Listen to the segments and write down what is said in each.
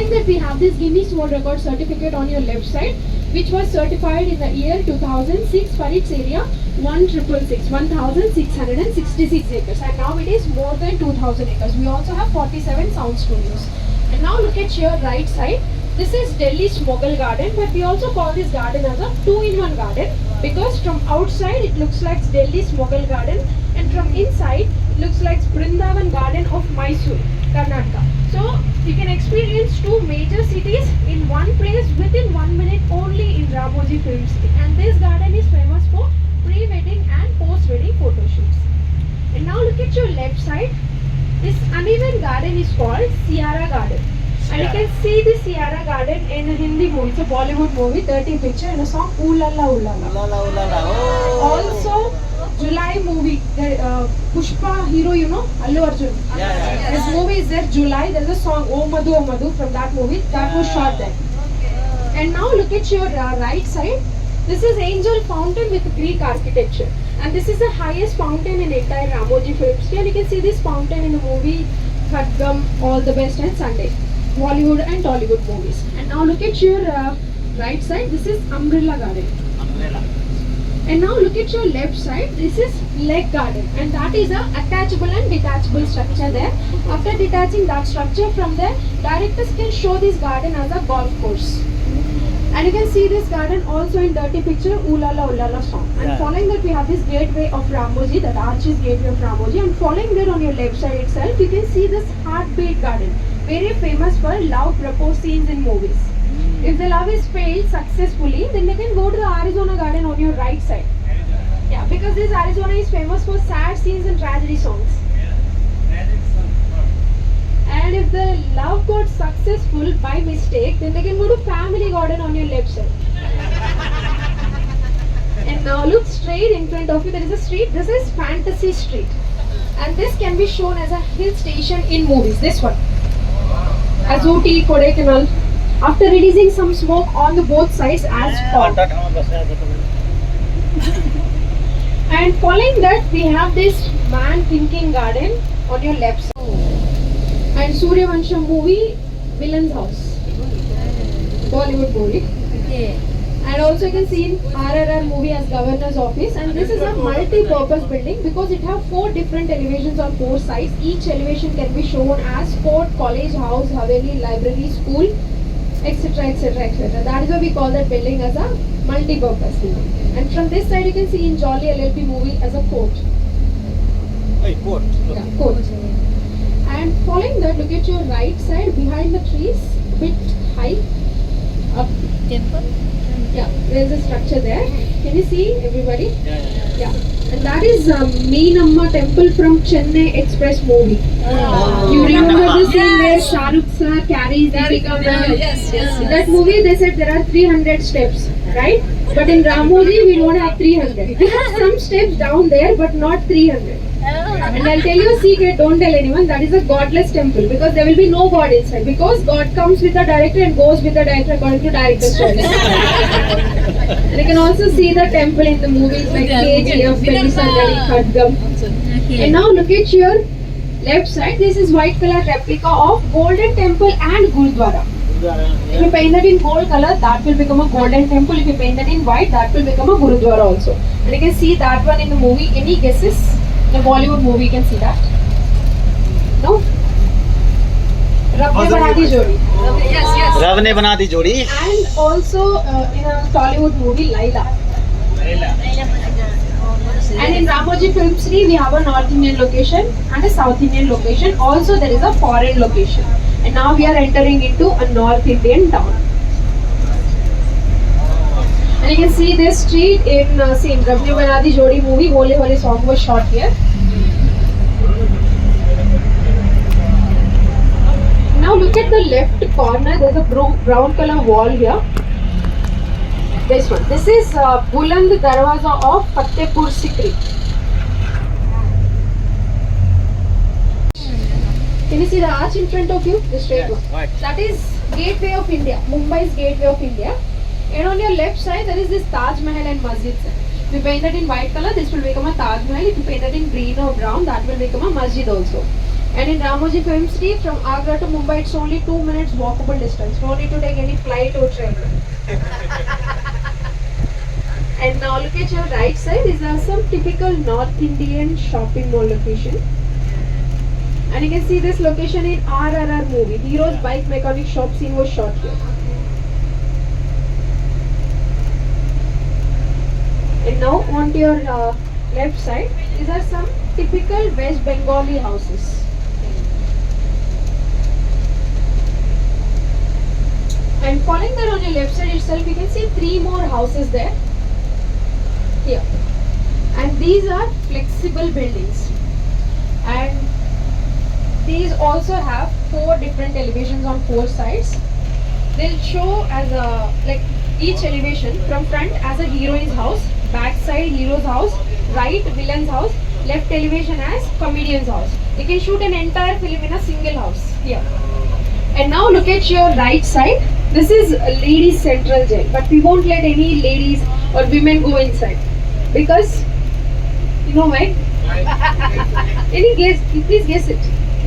following that, we have this Guinness World Record certificate on your left side, which was certified in the year 2006 for its area 1666 acres, and now it is more than 2000 acres. We also have 47 sound studios. And now look at your right side. This is Delhi's Mughal garden, but we also call this garden as a two-in-one garden, because from outside it looks like Delhi's Mughal garden, and from inside it looks like Brindavan garden of Mysore, Karnataka. So you can experience two major cities in one place within 1 minute only in Ramoji Film City. And this garden is famous for pre-wedding and post-wedding photo shoots. And now look at your left side. This uneven garden is called Sierra Garden. And you can see the Sierra Garden in a Hindi movie. It's a Bollywood movie, dirty picture, and a song Ooh La La Ooh La La. Oh. Also, July movie, the Pushpa hero, you know, Allu Arjun. Yeah. This movie is there, July. There's a song Oh Madhu from that movie that was shot there. And now look at your right side. This is Angel Fountain with Greek architecture. And this is the highest fountain in entire Ramoji Film City. And you can see this fountain in the movie Khadgam, All the Best, and Sunday. Bollywood and Tollywood movies. And now look at your right side. This is Umbrella Garden. And now look at your left side. This is Lake Garden, and that is a attachable and detachable structure there. After detaching that structure from there, directors can show this garden as a golf course. And you can see this garden also in dirty picture Ooh La La song. And following that, we have this gateway of Ramoji, that arch is gateway of Ramoji. And following that, on your left side itself, you can see this Heartbeat Garden, very famous for love propose scenes in movies. If the love is failed successfully, then they can go to the Arizona Garden on your right side. Yeah, because this Arizona is famous for sad scenes and tragedy songs. And if the love got successful by mistake, then they can go to Family Garden on your left side. And now look straight in front of you. There is a street. This is Fantasy Street, and this can be shown as a hill station in movies. This one, Azuti, Kodaikanal. After releasing some smoke on the both sides as fog. And following that, we have this Man Thinking Garden on your left side. And Suryavansham movie, Villain's House, Bollywood movie. And also you can see in RRR movie as Governor's Office. And this is a multi-purpose building because it have 4 different elevations on 4 sides. Each elevation can be shown as fort, college, house, haveli, library, school, etc, etc, etc. That is why we call that building as a multi-purpose building. And from this side you can see in Jolly LLP movie as a court. Court. Yeah, court. And following that, look at your right side, behind the trees, bit high, up. Temple? Yeah, there is a structure there. Can you see, everybody? Yeah. And that is Meenamma temple from Chennai Express movie. You remember the scene where Shah Rukh sir carries Deepika ma'am? Yes. In that movie, they said there are 300 steps, right? But in Ramoji, we don't have 300. We have some steps down there, but not 300. And I'll tell you a secret, don't tell anyone, that is a godless temple, because there will be no God inside, because God comes with the director and goes with the director according to director's choice. And you can also see the temple in the movies like KGF, Pelli Sangadi, Khadgam. And now look at your left side. This is white color replica of Golden Temple and Gurudwara. If you paint that in gold color, that will become a golden temple. If you paint that in white, that will become a Gurudwara also. And you can see that one in the movie. Any guesses? The Bollywood movie, you can see that. No? Rab ne bana di jodi. Yes. रब ने बना दी जोड़ी. And also in a Tollywood movie, Laila. And in Ramoji Film City, we have a North Indian location and a South Indian location. Also, there is a foreign location. And now we are entering into a North Indian town. And you can see this street in same Rab ne bana di jodi movie. Hole Hole song was shot here. Now look at the left corner. There's a brown color wall here. This one. This is Buland Darwaza of Fatehpur Sikri. Can you see the arch in front of you? The straight one. Right. That is Gateway of India. Mumbai's Gateway of India. And on your left side, there is this Taj Mahal and Masjid. If you paint that in white color, this will become a Taj Mahal. If you paint that in green or brown, that will become a Masjid also. And in Ramoji Film City, from Agra to Mumbai, it's only 2 minutes walkable distance. No need to take any flight or train. And now look at your right side. These are some typical North Indian shopping mall location. And you can see this location in RRR movie. Hero's bike mechanic shop scene was shot here. And now on to your left side, these are some typical West Bengali houses. And following that on your left side itself, you can see 3 more houses there. Here. And these are flexible buildings. And these also have 4 different elevations on 4 sides. They'll show as a, like each elevation from front as a heroine's house, back side hero's house, right villain's house, left elevation as comedian's house. You can shoot an entire film in a single house here. And now look at your right side. This is a ladies central jail, but we won't let any ladies or women go inside because you know why? Any guess? Please guess it.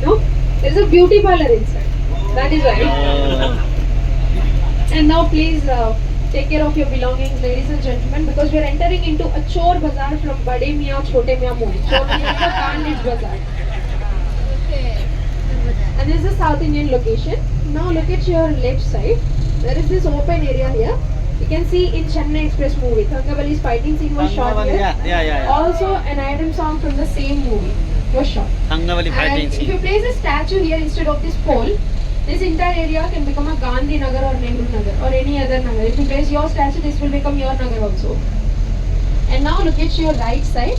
No, there is a beauty parlor inside. That is why. And now please take care of your belongings, ladies and gentlemen, because we are entering into a chore bazaar from Bade Miyan Chote Miyan movie. Chore Miyan ka Carnage Bazaar. And this is a South Indian location. Now look at your left side. There is this open area here. You can see in Chennai Express movie, Thangavali's fighting scene was shot here. Yeah. Also an item song from the same movie was shot. Thangavali fighting And if you scene. place a statue here instead of this pole, this entire area can become a Gandhi Nagar or Nehru Nagar or any other Nagar. If you place your statue, this will become your Nagar also. And now look at your right side.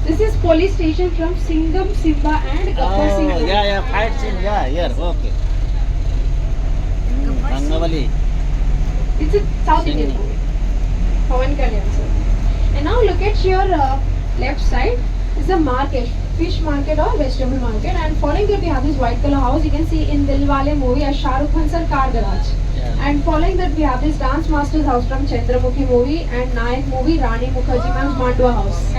This is police station from Singham, Simba and Gabbar Singh. Oh, yeah, fight scene, yeah, here, okay. Thangavali. It's a South Indian movie. Pawan Kalyan sir. And now look at your left side. This is a market, fish market or vegetable market. And following that we have this white color house. You can see in Dilwale movie as Shah Rukh Khan sir car garage. Yeah. And following that we have this dance master's house from Chandramukhi movie and Nayak movie Rani Mukherjee ma'am's Mandua house.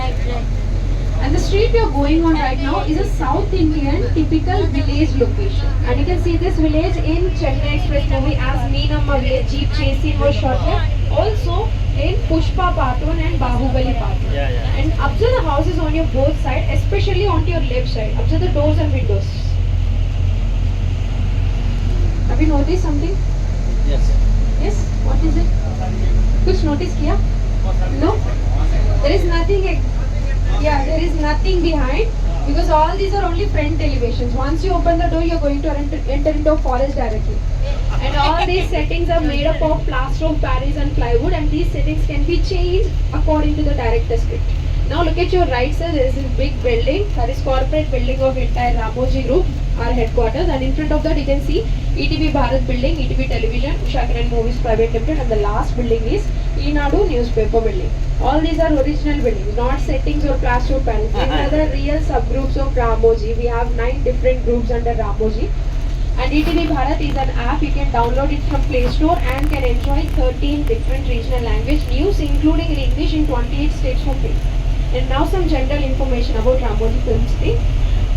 And the street we are going on right now is a South Indian typical village location. And you can see this village in Chennai Express movie as Meenamma village. Jeep chase scene was shot here. Also in Pushpa Part 1 and Bahubali Part 1. Yeah. And observe the houses on your both sides, especially on your left side. Observe the doors and windows. Have you noticed something? Yes. Yes? What is it? Kuch notice kiya? No? There is nothing. Yeah, there is nothing behind because all these are only front elevations. Once you open the door, you are going to enter into a forest directly. And all these settings are made up of plaster of Paris and plywood, and these settings can be changed according to the director's script. Now look at your right side. There is this big building, that is corporate building of entire Ramoji Group, our headquarters, and in front of that you can see ETV Bharat building, ETV Television, Usha Kiran Movies Private Limited, and the last building is Enadu Newspaper building. All these are original buildings, not settings or plaster of Paris. These are the real subgroups of Ramoji. We have 9 different groups under Ramoji. And ETV Bharat is an app. You can download it from Play Store and can enjoy 13 different regional language news, including in English, in 28 states for free. And now some general information about Ramoji Film City.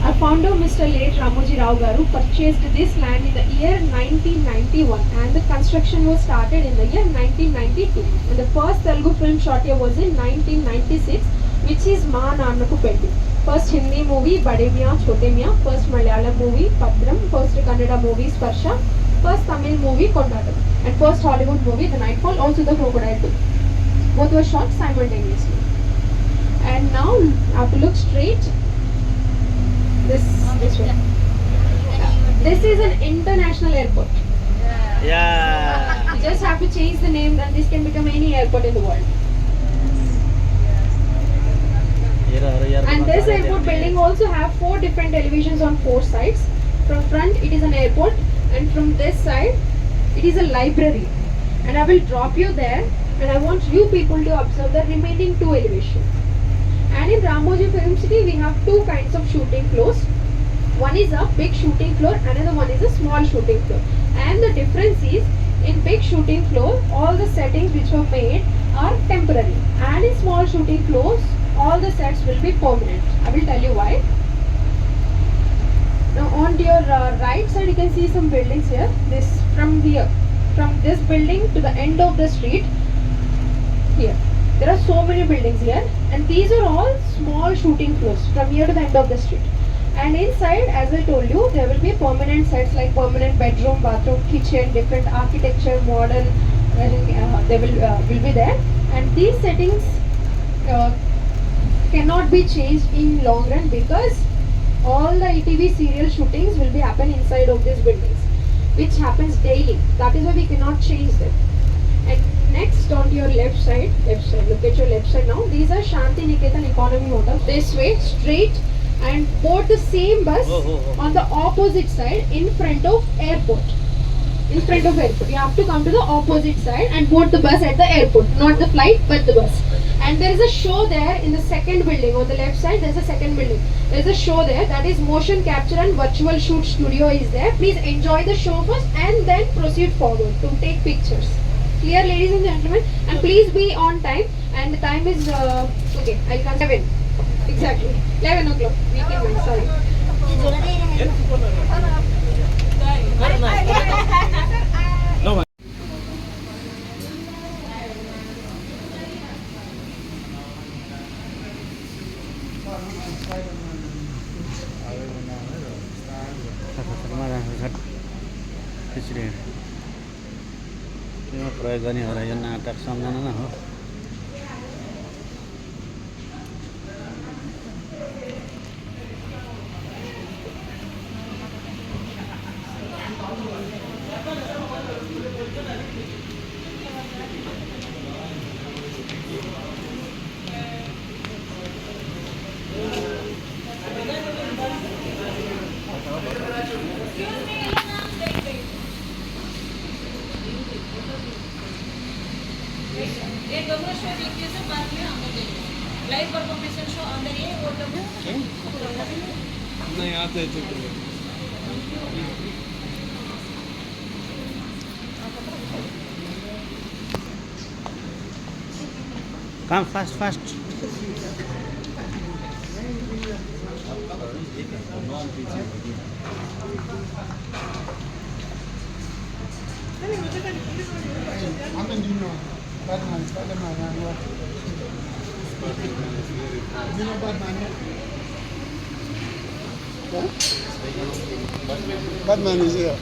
Our founder, Mr. late Ramoji Rao Garu, purchased this land in the year 1991 and the construction was started in the year 1992. And the first Telugu film shot here was in 1996, which is Ma Nannaku Peddi. First Hindi movie Bade Miyan Chote Miyan, first Malayalam movie Padram, first Kannada movie Sparsha, first Tamil movie Kondatam, and first Hollywood movie The Nightfall, also The Crocodile 2. Both were shot simultaneously. And now I have to look straight. This way. This is an international airport. Yeah. You just have to change the name and this can become any airport in the world. And this airport building also have 4 different elevations on 4 sides. From front it is an airport and from this side it is a library. And I will drop you there and I want you people to observe the remaining 2 elevations. And in Ramoji Film City we have 2 kinds of shooting floors. One is a big shooting floor, another one is a small shooting floor. And the difference is, in big shooting floor, all the settings which were made are temporary. And in small shooting floors, all the sets will be permanent. I will tell you why. Now on to your right side, you can see some buildings here. From this building to the end of the street, here. There are so many buildings here, and these are all small shooting floors from here to the end of the street. And inside, as I told you, there will be permanent sets like permanent bedroom, bathroom, kitchen, different architecture, modern. They will be there, and these settings uh, cannot be changed in long run because all the ETV serial shootings will be happen inside of these buildings, which happens daily. That is why we cannot change them. And next on your left side, look at your left side now. These are Shanti Niketan Economy Hotels. This way, straight, and board the same bus on the opposite side in front of airport. In front of airport, you have to come to the opposite side and board the bus at the airport, not the flight but the bus. And there is a show there in the second building on the left side. There is a second building. There is a show there, that is motion capture and virtual shoot studio is there. Please enjoy the show first and then proceed forward to take pictures. Clear, ladies and gentlemen, and please be on time. And the time is okay. I'll come 7 exactly 11 o'clock. Weekend man, sorry. No. प्रयोग गर्ने हो र यो नाटक सम्झना न हो live performance show अंदर ये वो लोग नहीं आते थे Come fast. Batman is here.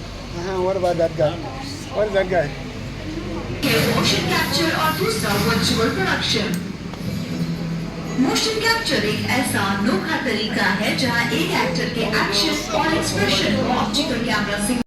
What about that guy? What is that guy? Motion capture और दूसरा वर्चुअल प्रोडक्शन। मोशन कैप्चर एक ऐसा अनोखा तरीका है जहां एक एक्टर के एक्शन और एक्सप्रेशन को ऑप्टिकल कैमरा से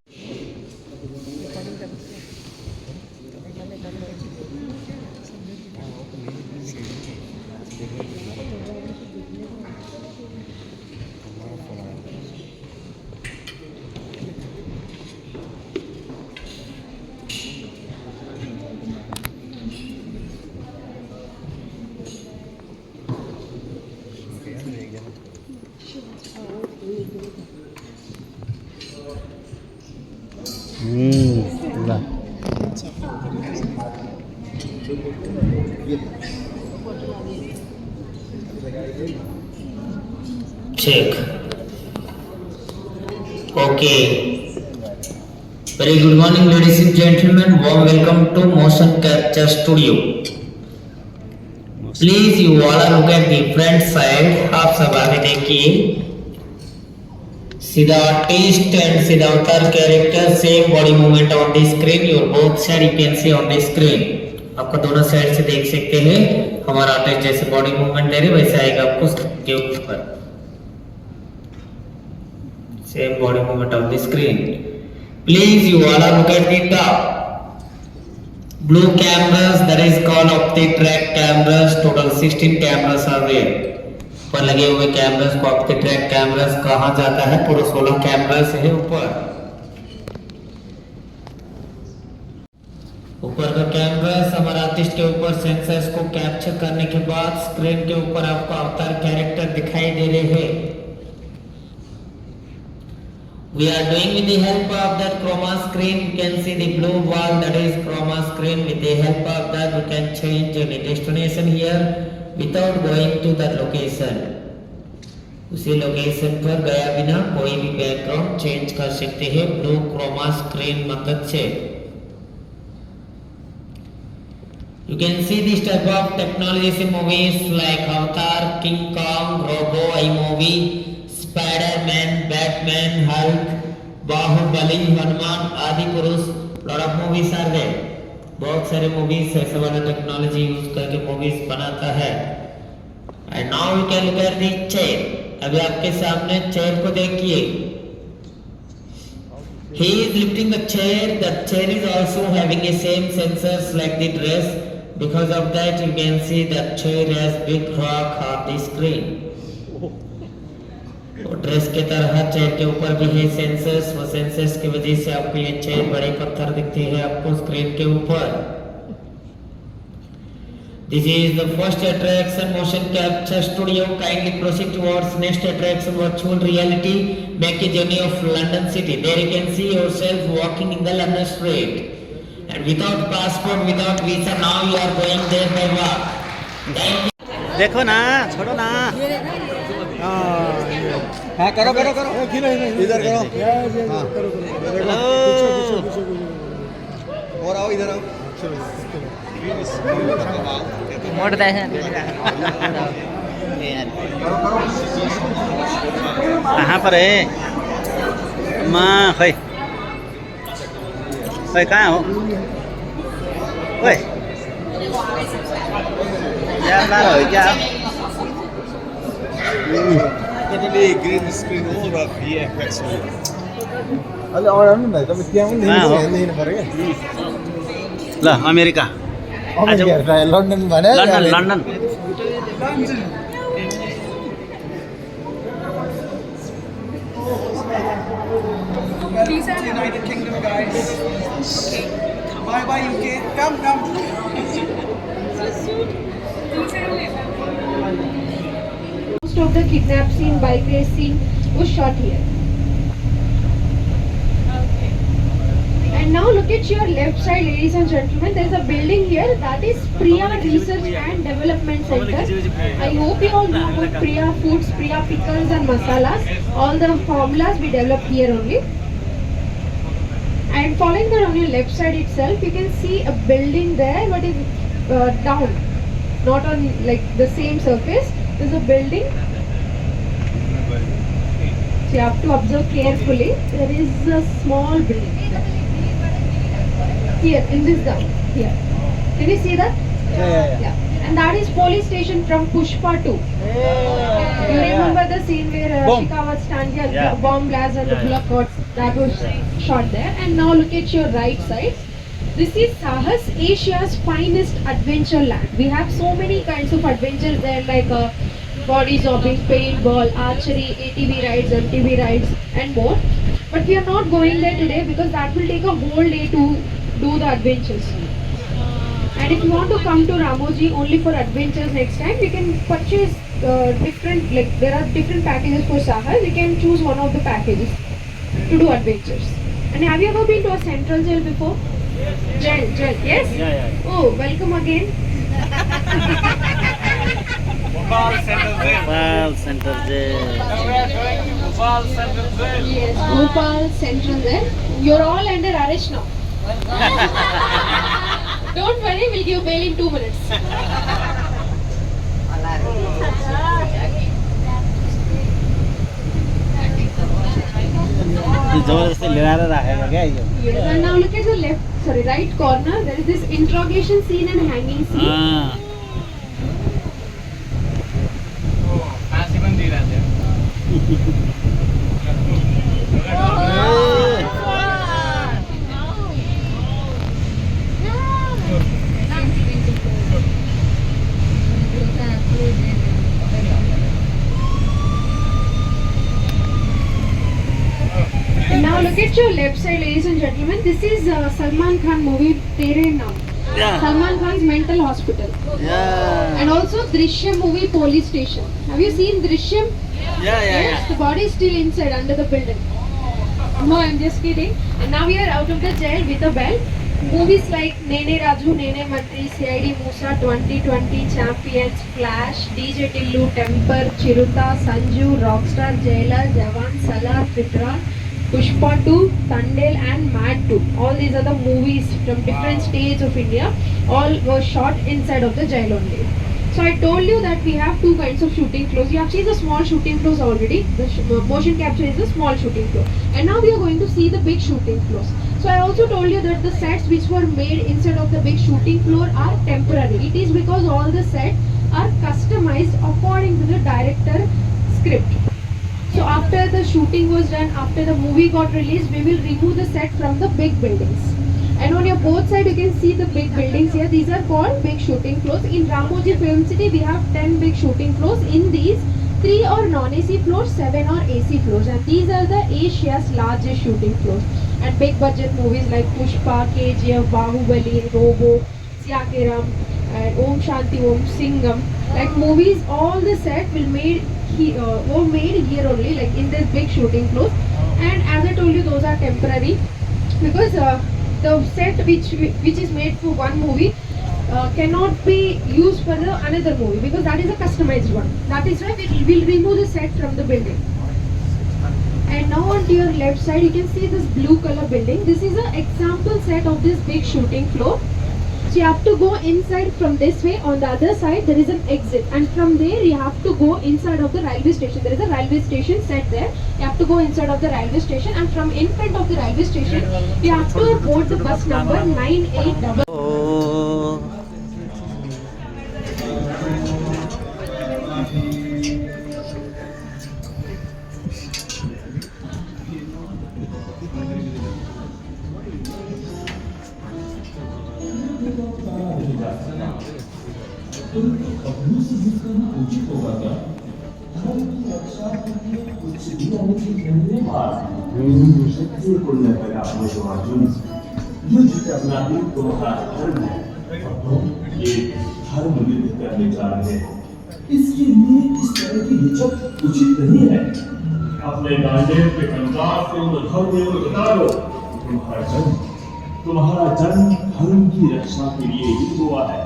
Check. Okay. Very good morning, ladies and gentlemen. Warm welcome to Motion Capture Studio. Please, you all look at the front side. आप सब आगे देखिए. See the artist and see the avatar character. Same body movement on the screen. Your both side you can see on the screen. आपको दोनों side से देख सकते हैं. हमारा आर्टिस्ट जैसे बॉडी मूवमेंट दे रहे वैसे आएगा आपको के ऊपर. Same body movement on the screen. Please, you all look at the top. Blue cameras, that is called OptiTrack cameras. Total 16 cameras are there. पर लगे हुए कैमरास को OptiTrack cameras कहा जाता है. पूरे 16 कैमरास है ऊपर. ऊपर का कैमरास हमारा आर्टिस्ट के ऊपर सेंसर्स को कैप्चर करने के बाद स्क्रीन के ऊपर आपको अवतार कैरेक्टर दिखाई दे रहे हैं. We are doing with the help of that chroma screen. You can see the blue wall, that is chroma screen. With the help of that we can change any destination here without going to that location. उसी location पर गया बिना कोई भी background change कर सकते हैं blue Croma screen मदद से. You can see this type of technologies in movies like Avatar, King Kong, Robo, iMovie, Spider-Man, Batman, Hulk, Bahubali, Hanuman, Adi Purush. Lot of movies are there. बहुत सारे movies ऐसा वाला technology use करके movies बनाता है. And now you can look at the chair. अभी आपके सामने chair को देखिए. He is lifting the chair. The chair is also having the same sensors like the dress. Because of that, you can see that chair has big rock on the screen. तो dress के तरह chair के ऊपर भी है sensors. वो sensors की वजह से आपको ये चेयर बड़े पत्थर दिखते हैं आपको स्क्रीन के ऊपर. This is the first attraction motion capture studio. Kindly proceed towards next attraction virtual reality. Make a journey of London city. There you can see yourself walking in the London street. And without passport, without visa, now you are going there by walk. Thank you. देखो ना, छोड़ो ना. हाँ करो करो करो. इधर करो. हाँ हेलो. और आओ इधर आओ. मोड़ता है कहाँ पर है माँ? खै खै कहाँ हो? ओए यार बार हो क्या? Totally green screen all of VFX. अरे और हम नहीं तो क्या हम नहीं पड़ेगा. ल अमेरिका. लन्डन भने London London. United Kingdom, guys. Bye bye, UK. Come. Most of the kidnap scene, bike race scene was shot here. And now look at your left side, ladies and gentlemen. There is a building here that is Priya Research and Development Center. I hope you all know about Priya Foods, Priya Pickles and Masalas. All the formulas we develop here only. And following that on your left side itself, you can see a building there, but it's down, not on like the same surface. There's a building. So you have to observe carefully. There is a small building here in this down here. Can you see that? Yeah. And that is police station from Pushpa 2. You remember the scene where Ashika was standing at bomb blast and the block got that was shot there. And now look at your right side. This is Sahas, Asia's finest adventure land. We have so many kinds of adventures there like body zombing, paintball, archery, ATV rides, MTV rides and more. But we are not going there today because that will take a whole day to do the adventures. And if you want to come to Ramoji only for adventures next time, you can purchase different, like there are different packages for Sahas. You can choose one of the packages to do adventures. And have you ever been to a central jail before? Jail, yes? Yeah. Oh, welcome again. Bhopal Central Jail. Yes, Bhopal Central Jail. You're all under arrest now. Don't worry, we'll give you bail in 2 minutes. जबरदस्ती लिएर राखेको क्या यो. Yes, and now look at the right corner. There is this interrogation scene and hanging scene. And now look at your left side, ladies and gentlemen. This is Salman Khan movie Tere Naam. Yeah. Salman Khan's mental hospital. Yeah. And also Drishyam movie police station. Have you seen Drishyam? Yes, the body is still inside under the building. No, I'm just kidding. And now we are out of the jail with a bell. Movies like Nene Raju, Nene Mantri, CID Musa, 2020, Champions, Flash, DJ Tillu, Temper, Chiruta, Sanju, Rockstar, Jailer, Jawan, Salar, Fitra, Pushpa 2, Tandel and Mad 2. All these are the movies from different states of India. All were shot inside of the jail only. So I told you that we have two kinds of shooting floors. You have seen the small shooting floors already. The motion capture is the small shooting floor. And now we are going to see the big shooting floors. So I also told you that the sets which were made instead of the big shooting floor are temporary. It is because all the sets are customized according to the director script. So after the shooting was done, after the movie got released, we will remove the set from the big buildings. And on your both side you can see the big buildings here. These are called big shooting floors. In Ramoji Film City we have 10 big shooting floors. In these, 3 are non-AC floors, 7 are AC floors. And these are the Asia's largest shooting floors. And big budget movies like Pushpa, KGF, Bahubali, Robo, Syakiram, and Om Shanti Om, Singham. Like movies, all the set were made here only, like in this big shooting floors. And as I told you, those are temporary because the set which is made for one movie cannot be used for the another movie because that is a customized one. That is why we will remove the set from the building. And now on to your left side you can see this blue color building. This is an example set of this big shooting floor. So you have to go inside from this way. On the other side there is an exit, and from there you have to go inside of the railway station. There is a railway station set there. You have to go inside of the railway station, and from in front of the railway station you have to board the bus number 980. इसके लिए इस तरह की हिचक उचित नहीं है। अपने गांडे पे अंदाज से उन धर्म को बता दो तुम्हारा जन्म धर्म की रक्षा के लिए ही हुआ है।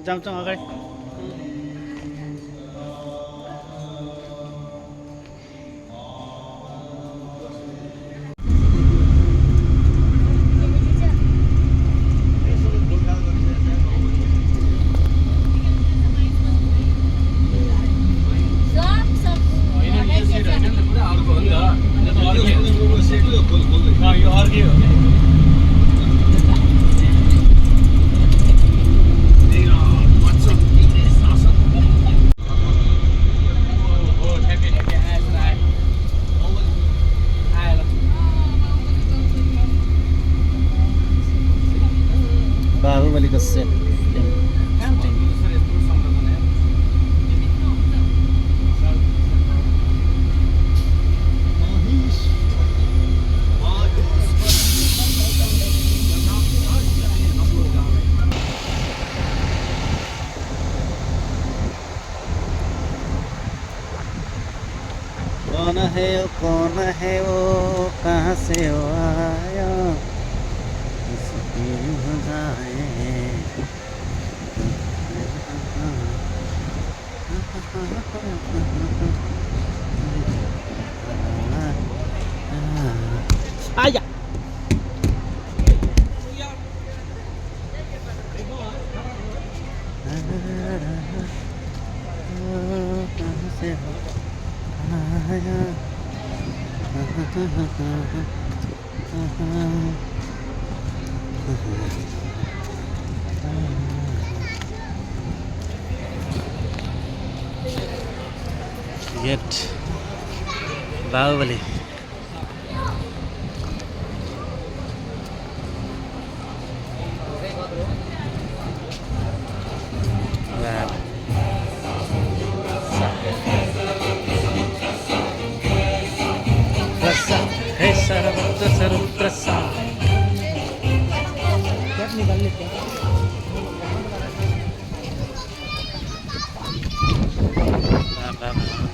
जाऊँ अगाडि बाहुबली का सेट कौन है वो कहाँ से वो आया आया कहाँ से हो आया गेट बाहुबली लेते हैं।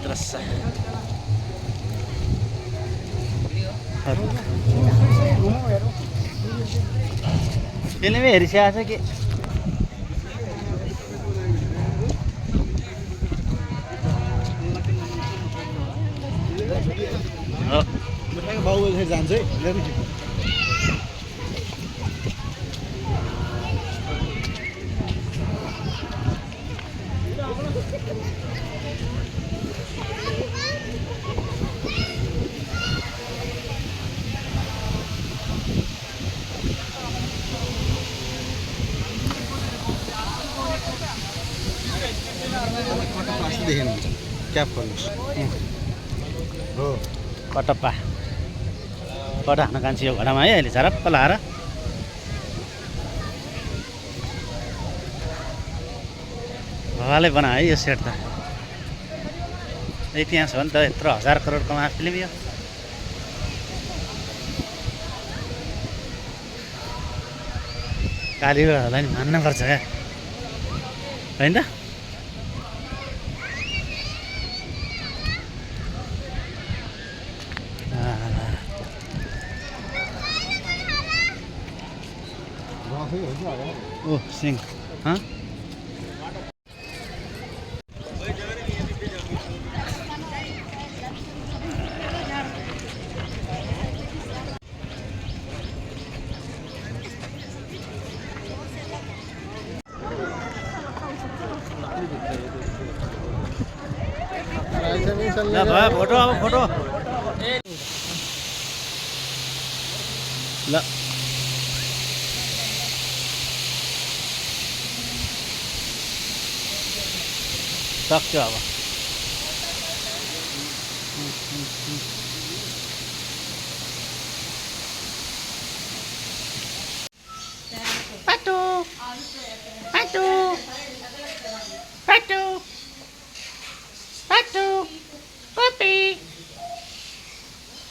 दृश्य फिल्म हेरिसकेको छ कि बाबु जान्छ है देख्नुहुन्छ क्याप गर्नुहोस् हो कटप्पा कट हान्न कान्छ यो घडामा है अहिले झरप्प लाएर भवाले बनायो है यो सेट त इतिहास हो नि त यत्रो 1000 करोड कमा फिल्म यो कालीलाई नि मान्नुपर्छ क्या होइन त ओ सिंह हाँ फोटो अब फोटो ल सक्यो अब पाटो पाटो पाटो पाटो copy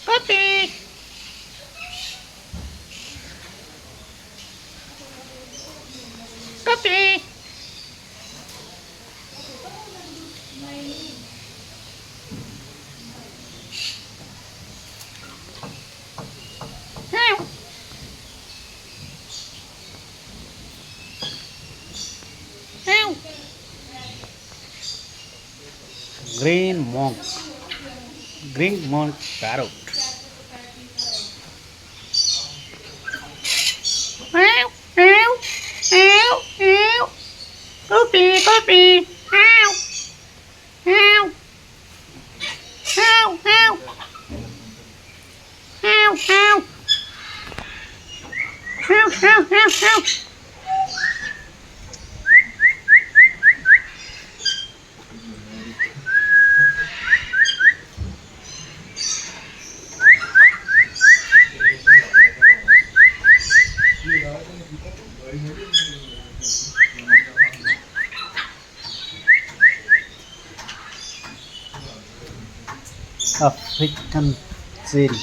copy copy green monk parrot copy copy ow ow ow ow ow ow ow. African cherry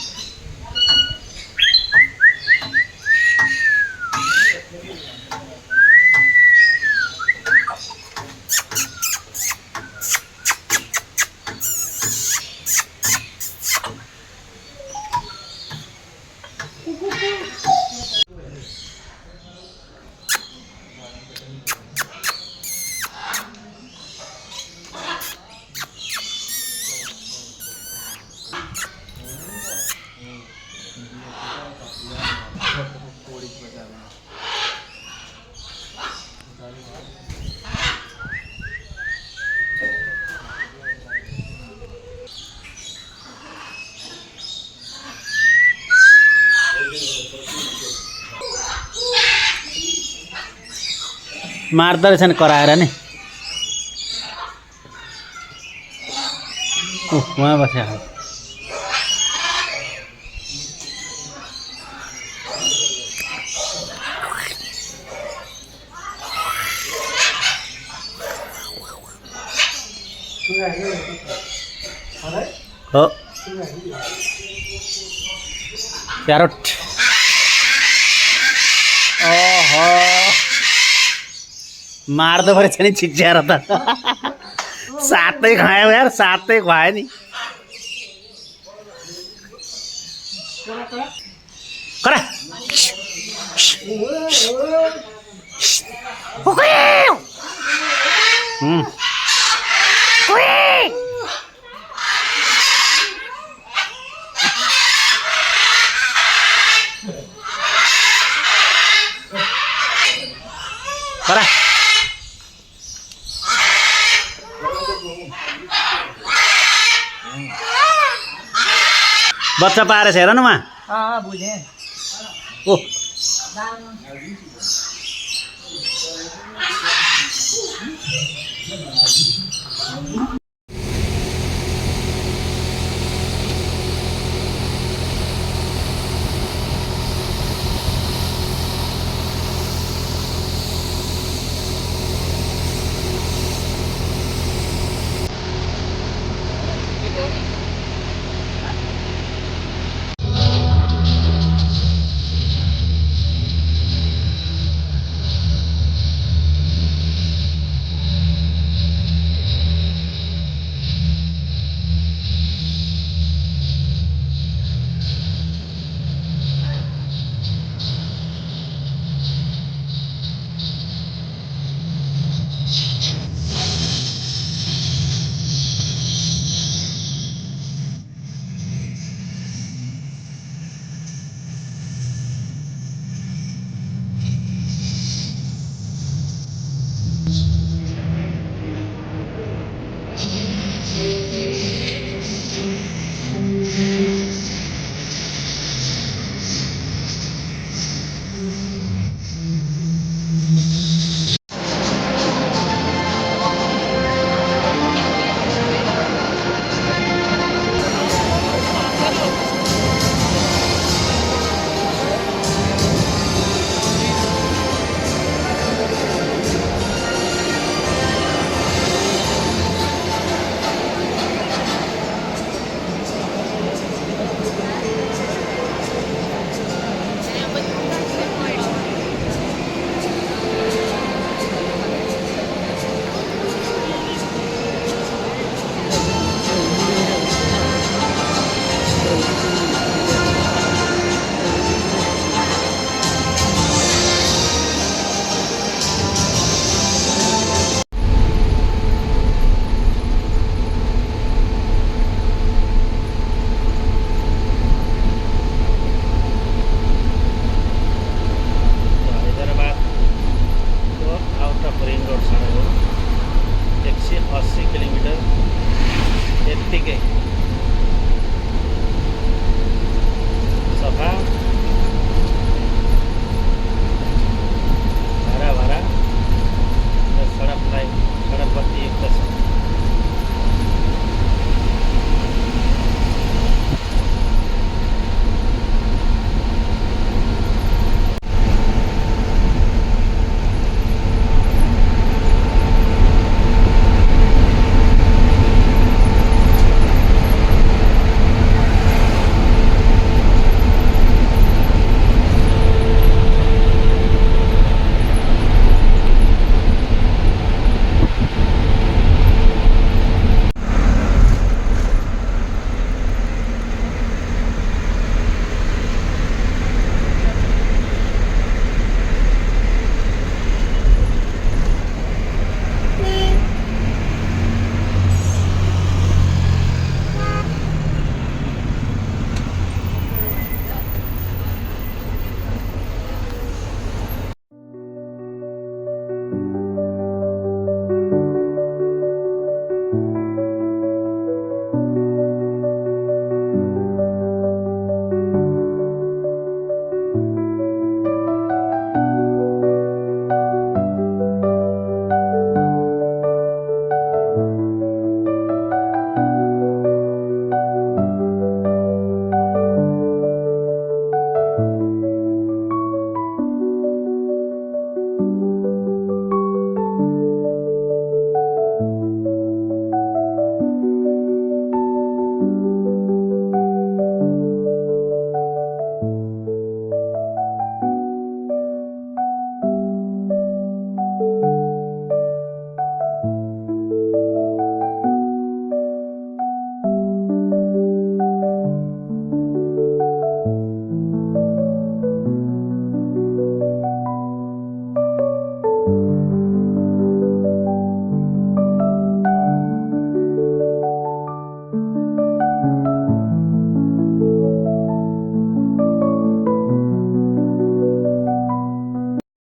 मार्दो रहेछ नि कराएर नि उहाँ बस्यो हो प्यारोट ओहो मार्दो परेछ नि छिच्याएर त सातै खायो यार सातै खुवायो नि करा करा बच्चा पारेछ हेर न उहाँ बुझेँ ओ